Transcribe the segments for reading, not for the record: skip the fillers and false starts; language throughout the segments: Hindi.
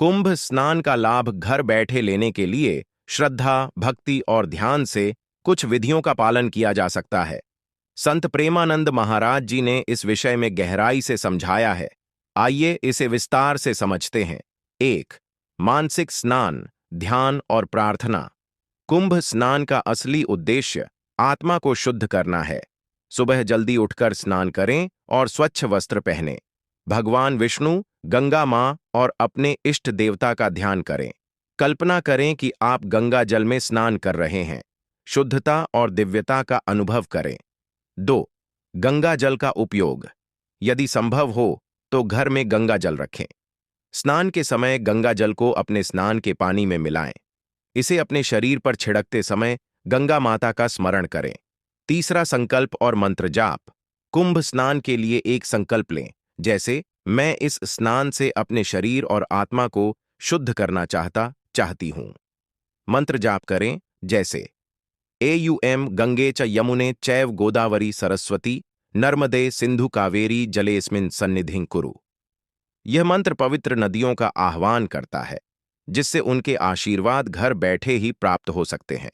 कुंभ स्नान का लाभ घर बैठे लेने के लिए श्रद्धा, भक्ति और ध्यान से कुछ विधियों का पालन किया जा सकता है। संत प्रेमानंद महाराज जी ने इस विषय में गहराई से समझाया है। आइए इसे विस्तार से समझते हैं। 1. मानसिक स्नान, ध्यान और प्रार्थना। कुंभ स्नान का असली उद्देश्य आत्मा को शुद्ध करना है। सुबह जल्दी उठकर स्नान करें और स्वच्छ वस्त्र पहनें। भगवान विष्णु, गंगा मां और अपने इष्ट देवता का ध्यान करें। कल्पना करें कि आप गंगा जल में स्नान कर रहे हैं। शुद्धता और दिव्यता का अनुभव करें। 2. गंगा जल का उपयोग। यदि संभव हो तो घर में गंगा जल रखें। स्नान के समय गंगा जल को अपने स्नान के पानी में मिलाएं। इसे अपने शरीर पर छिड़कते समय गंगा माता का स्मरण करें। 3. संकल्प और मंत्र जाप। कुंभ स्नान के लिए एक संकल्प लें, जैसे मैं इस स्नान से अपने शरीर और आत्मा को शुद्ध करना चाहती हूं। मंत्र जाप करें, जैसे एयुएम गंगे च यमुने चैव गोदावरी सरस्वती नर्मदे सिंधु कावेरी जलेस्मिन् सन्निधिं कुरु। यह मंत्र पवित्र नदियों का आह्वान करता है, जिससे उनके आशीर्वाद घर बैठे ही प्राप्त हो सकते हैं।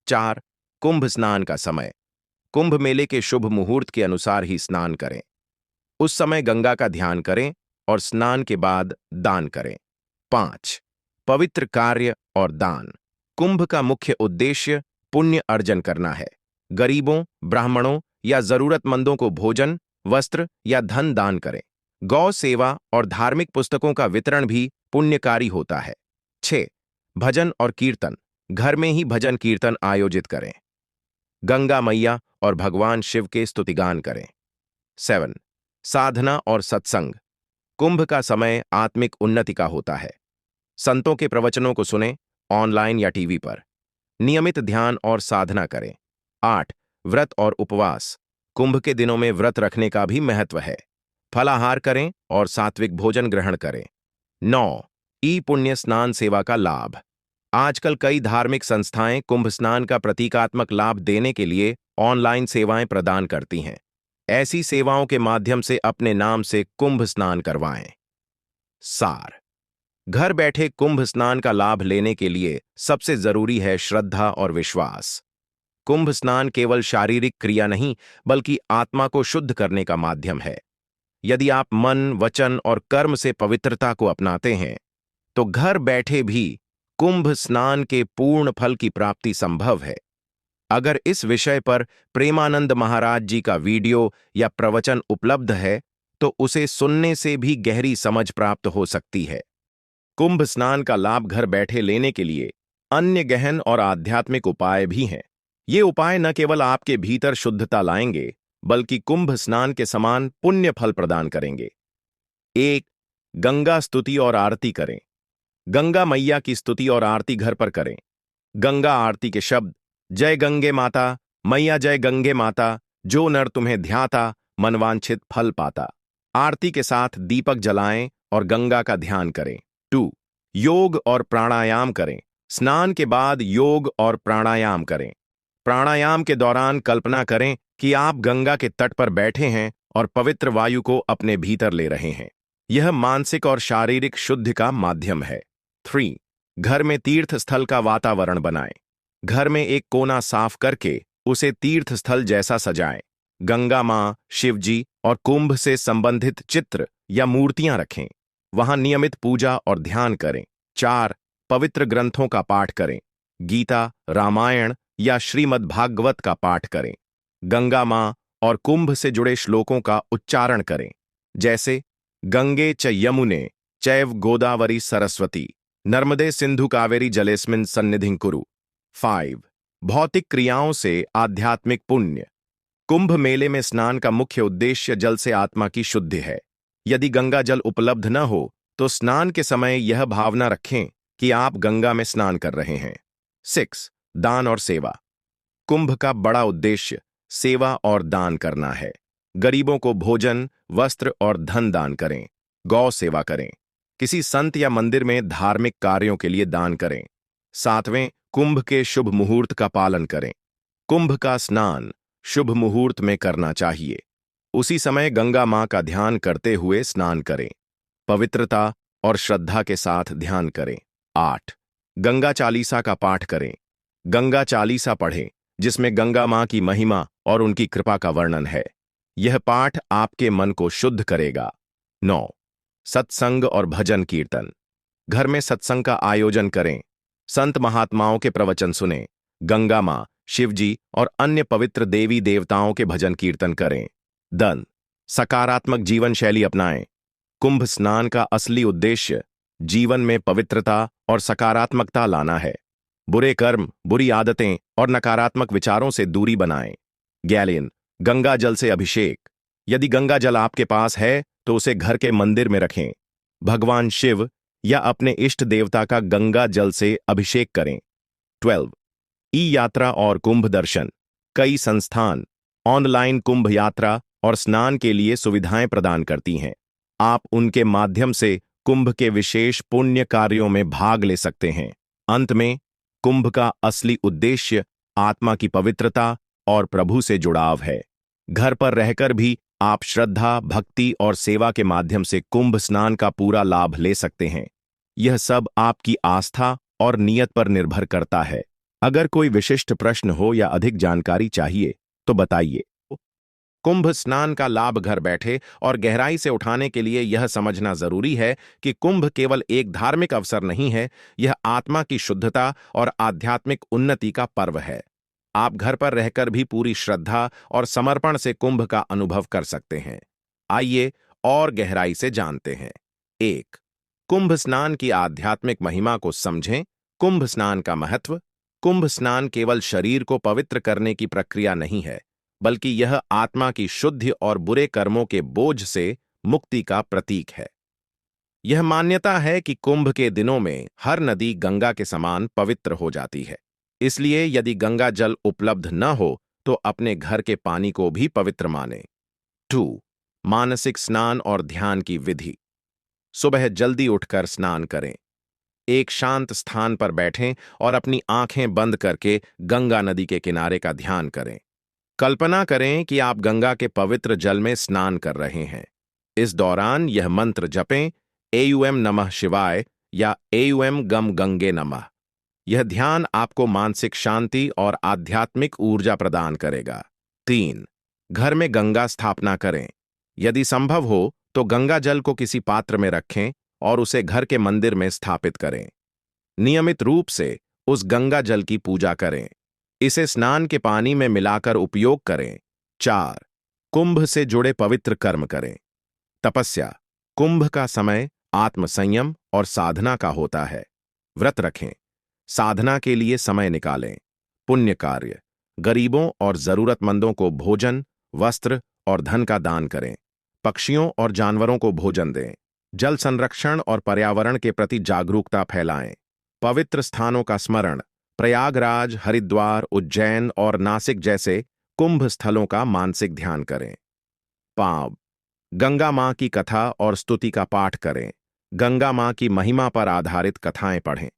4. कुंभ स्नान का समय। कुंभ मेले के शुभ मुहूर्त के अनुसार ही स्नान करें। उस समय गंगा का ध्यान करें और स्नान के बाद दान करें। 5. पवित्र कार्य और दान। कुंभ का मुख्य उद्देश्य पुण्य अर्जन करना है। गरीबों, ब्राह्मणों या जरूरतमंदों को भोजन, वस्त्र या धन दान करें। गौ सेवा और धार्मिक पुस्तकों का वितरण भी पुण्यकारी होता है। 6. भजन और कीर्तन। घर में ही भजन कीर्तन आयोजित करें। गंगा मैया और भगवान शिव के स्तुतिगान करें। 7. साधना और सत्संग। कुंभ का समय आत्मिक उन्नति का होता है। संतों के प्रवचनों को सुनें, ऑनलाइन या टीवी पर। नियमित ध्यान और साधना करें। 8. व्रत और उपवास। कुंभ के दिनों में व्रत रखने का भी महत्व है। फलाहार करें और सात्विक भोजन ग्रहण करें। 9. ई पुण्य स्नान सेवा का लाभ। आजकल कई धार्मिक संस्थाएं कुंभ स्नान का प्रतीकात्मक लाभ देने के लिए ऑनलाइन सेवाएं प्रदान करती हैं। ऐसी सेवाओं के माध्यम से अपने नाम से कुंभ स्नान करवाएं। सार। घर बैठे कुंभ स्नान का लाभ लेने के लिए सबसे जरूरी है श्रद्धा और विश्वास। कुंभ स्नान केवल शारीरिक क्रिया नहीं, बल्कि आत्मा को शुद्ध करने का माध्यम है। यदि आप मन, वचन और कर्म से पवित्रता को अपनाते हैं, तो घर बैठे भी कुंभ स्नान के पूर्ण फल की प्राप्ति संभव है। अगर इस विषय पर प्रेमानंद महाराज जी का वीडियो या प्रवचन उपलब्ध है, तो उसे सुनने से भी गहरी समझ प्राप्त हो सकती है। कुंभ स्नान का लाभ घर बैठे लेने के लिए अन्य गहन और आध्यात्मिक उपाय भी हैं। ये उपाय न केवल आपके भीतर शुद्धता लाएंगे, बल्कि कुंभ स्नान के समान पुण्य फल प्रदान करेंगे। 1. गंगा स्तुति और आरती करें। गंगा मैया की स्तुति और आरती घर पर करें। गंगा आरती के शब्द: जय गंगे माता, मैया जय गंगे माता, जो नर तुम्हें ध्याता, मनवांछित फल पाता। आरती के साथ दीपक जलाएं और गंगा का ध्यान करें। 2. योग और प्राणायाम करें। स्नान के बाद योग और प्राणायाम करें। प्राणायाम के दौरान कल्पना करें कि आप गंगा के तट पर बैठे हैं और पवित्र वायु को अपने भीतर ले रहे हैं। यह मानसिक और शारीरिक शुद्धि का माध्यम है। 3. घर में तीर्थ स्थल का वातावरण बनाएं। घर में एक कोना साफ करके उसे तीर्थ स्थल जैसा सजाएं। गंगा मां, शिवजी और कुंभ से संबंधित चित्र या मूर्तियां रखें। वहां नियमित पूजा और ध्यान करें। 4. पवित्र ग्रंथों का पाठ करें। गीता, रामायण या श्रीमद् भागवत का पाठ करें। गंगा मां और कुंभ से जुड़े श्लोकों का उच्चारण करें, जैसे गंगे च यमुने चैव गोदावरी सरस्वती नर्मदे सिंधु कावेरी जलेस्मिन् सन्निधिं कुरु। 5. भौतिक क्रियाओं से आध्यात्मिक पुण्य। कुंभ मेले में स्नान का मुख्य उद्देश्य जल से आत्मा की शुद्धि है। यदि गंगा जल उपलब्ध न हो, तो स्नान के समय यह भावना रखें कि आप गंगा में स्नान कर रहे हैं। 6. दान और सेवा। कुंभ का बड़ा उद्देश्य सेवा और दान करना है। गरीबों को भोजन, वस्त्र और धन दान करें। गौ सेवा करें। किसी संत या मंदिर में धार्मिक कार्यों के लिए दान करें। 7वें, कुंभ के शुभ मुहूर्त का पालन करें। कुंभ का स्नान शुभ मुहूर्त में करना चाहिए। उसी समय गंगा मां का ध्यान करते हुए स्नान करें। पवित्रता, और श्रद्धा के साथ ध्यान करें। 8. गंगा चालीसा का पाठ करें। गंगा चालीसा पढ़ें, जिसमें गंगा मां की महिमा और उनकी कृपा का वर्णन है। यह पाठ आपके मन को शुद्ध करेगा। 9. सत्संग और भजन कीर्तन। घर में सत्संग का आयोजन करें। संत महात्माओं के प्रवचन सुनें। गंगा मां, शिवजी और अन्य पवित्र देवी देवताओं के भजन कीर्तन करें। 10. सकारात्मक जीवन शैली अपनाएं। कुंभ स्नान का असली उद्देश्य जीवन में पवित्रता और सकारात्मकता लाना है। बुरे कर्म, बुरी आदतें और नकारात्मक विचारों से दूरी बनाएं। 11. गंगा जल से अभिषेक। यदि गंगा जल आपके पास है तो उसे घर के मंदिर में रखें। भगवान शिव या अपने इष्ट देवता का गंगा जल से अभिषेक करें। 12. ई यात्रा और कुंभ दर्शन। कई संस्थान ऑनलाइन कुंभ यात्रा और स्नान के लिए सुविधाएं प्रदान करती हैं। आप उनके माध्यम से कुंभ के विशेष पुण्य कार्यों में भाग ले सकते हैं। अंत में, कुंभ का असली उद्देश्य आत्मा की पवित्रता और प्रभु से जुड़ाव है। घर पर रहकर भी आप श्रद्धा, भक्ति और सेवा के माध्यम से कुंभ स्नान का पूरा लाभ ले सकते हैं। यह सब आपकी आस्था और नियत पर निर्भर करता है। अगर कोई विशिष्ट प्रश्न हो या अधिक जानकारी चाहिए तो बताइए। कुंभ स्नान का लाभ घर बैठे और गहराई से उठाने के लिए यह समझना जरूरी है कि कुंभ केवल एक धार्मिक अवसर नहीं है, यह आत्मा की शुद्धता और आध्यात्मिक उन्नति का पर्व है। आप घर पर रहकर भी पूरी श्रद्धा और समर्पण से कुंभ का अनुभव कर सकते हैं। आइए और गहराई से जानते हैं। 1. कुंभ स्नान की आध्यात्मिक महिमा को समझें। कुंभ स्नान का महत्व। कुंभ स्नान केवल शरीर को पवित्र करने की प्रक्रिया नहीं है, बल्कि यह आत्मा की शुद्धि और बुरे कर्मों के बोझ से मुक्ति का प्रतीक है। यह मान्यता है कि कुंभ के दिनों में हर नदी गंगा के समान पवित्र हो जाती है। इसलिए यदि गंगा जल उपलब्ध न हो तो अपने घर के पानी को भी पवित्र माने। 2. मानसिक स्नान और ध्यान की विधि। सुबह जल्दी उठकर स्नान करें। एक शांत स्थान पर बैठें और अपनी आंखें बंद करके गंगा नदी के किनारे का ध्यान करें। कल्पना करें कि आप गंगा के पवित्र जल में स्नान कर रहे हैं। इस दौरान यह मंत्र जपें, एयुएम नमः शिवाय या एयुएम गम गंगे नमः। यह ध्यान आपको मानसिक शांति और आध्यात्मिक ऊर्जा प्रदान करेगा। 3. घर में गंगा स्थापना करें। यदि संभव हो तो गंगा जल को किसी पात्र में रखें और उसे घर के मंदिर में स्थापित करें। नियमित रूप से उस गंगा जल की पूजा करें। इसे स्नान के पानी में मिलाकर उपयोग करें। 4. कुंभ से जुड़े पवित्र कर्म करें। तपस्या। कुंभ का समय आत्मसंयम और साधना का होता है। व्रत रखें। साधना के लिए समय निकालें। पुण्य कार्य। गरीबों और जरूरतमंदों को भोजन, वस्त्र और धन का दान करें। पक्षियों और जानवरों को भोजन दें। जल संरक्षण और पर्यावरण के प्रति जागरूकता फैलाएं। पवित्र स्थानों का स्मरण। प्रयागराज, हरिद्वार, उज्जैन और नासिक जैसे कुंभ स्थलों का मानसिक ध्यान करें। 5. गंगा मां की कथा और स्तुति का पाठ करें। गंगा मां की महिमा पर आधारित कथाएं पढ़ें।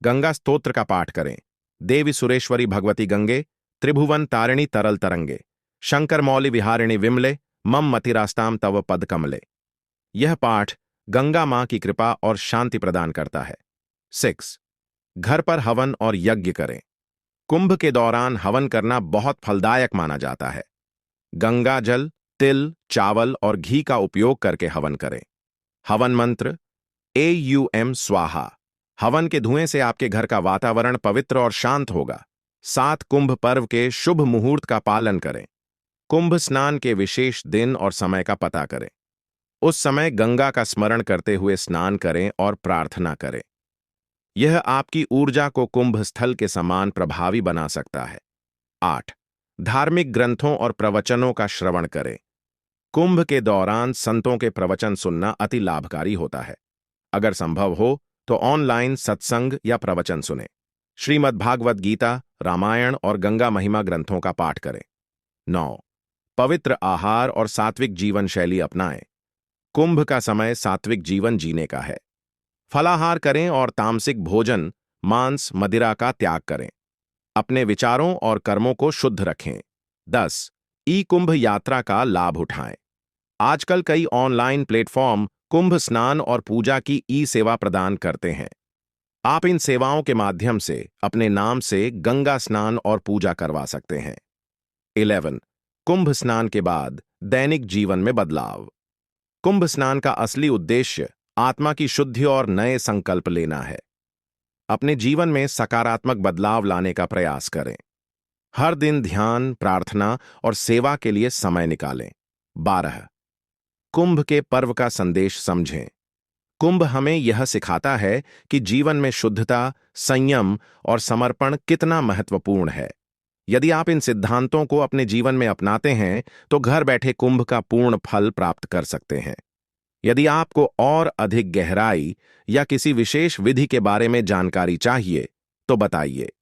गंगा स्तोत्र का पाठ करें। देवी सुरेश्वरी भगवती गंगे, त्रिभुवन तारिणी तरल तरंगे, शंकर मौलि विहारिणी विमले, मम मतिरास्ताम तव पद कमले। यह पाठ गंगा मां की कृपा और शांति प्रदान करता है। 6. घर पर हवन और यज्ञ करें। कुंभ के दौरान हवन करना बहुत फलदायक माना जाता है। गंगा जल, तिल, चावल और घी का उपयोग करके हवन करें। हवन मंत्र एयुएम स्वाहा। हवन के धुएं से आपके घर का वातावरण पवित्र और शांत होगा। 7. कुंभ पर्व के शुभ मुहूर्त का पालन करें। कुंभ स्नान के विशेष दिन और समय का पता करें। उस समय गंगा का स्मरण करते हुए स्नान करें और प्रार्थना करें। यह आपकी ऊर्जा को कुंभ स्थल के समान प्रभावी बना सकता है। 8. धार्मिक ग्रंथों और प्रवचनों का श्रवण करें। कुंभ के दौरान संतों के प्रवचन सुनना अति लाभकारी होता है। अगर संभव हो तो ऑनलाइन सत्संग या प्रवचन सुनें। श्रीमद् भागवत गीता, रामायण और गंगा महिमा ग्रंथों का पाठ करें। 9. पवित्र आहार और सात्विक जीवन शैली अपनाएं। कुंभ का समय सात्विक जीवन जीने का है। फलाहार करें और तामसिक भोजन, मांस, मदिरा का त्याग करें। अपने विचारों और कर्मों को शुद्ध रखें। 10. ई कुंभ यात्रा का लाभ उठाएं। आजकल कई ऑनलाइन प्लेटफॉर्म कुंभ स्नान और पूजा की ई सेवा प्रदान करते हैं। आप इन सेवाओं के माध्यम से अपने नाम से गंगा स्नान और पूजा करवा सकते हैं। 11 कुंभ स्नान के बाद दैनिक जीवन में बदलाव। कुंभ स्नान का असली उद्देश्य आत्मा की शुद्धि और नए संकल्प लेना है। अपने जीवन में सकारात्मक बदलाव लाने का प्रयास करें। हर दिन ध्यान, प्रार्थना और सेवा के लिए समय निकालें। 12 कुंभ के पर्व का संदेश समझें। कुंभ हमें यह सिखाता है कि जीवन में शुद्धता, संयम और समर्पण कितना महत्वपूर्ण है। यदि आप इन सिद्धांतों को अपने जीवन में अपनाते हैं तो घर बैठे कुंभ का पूर्ण फल प्राप्त कर सकते हैं। यदि आपको और अधिक गहराई या किसी विशेष विधि के बारे में जानकारी चाहिए तो बताइए।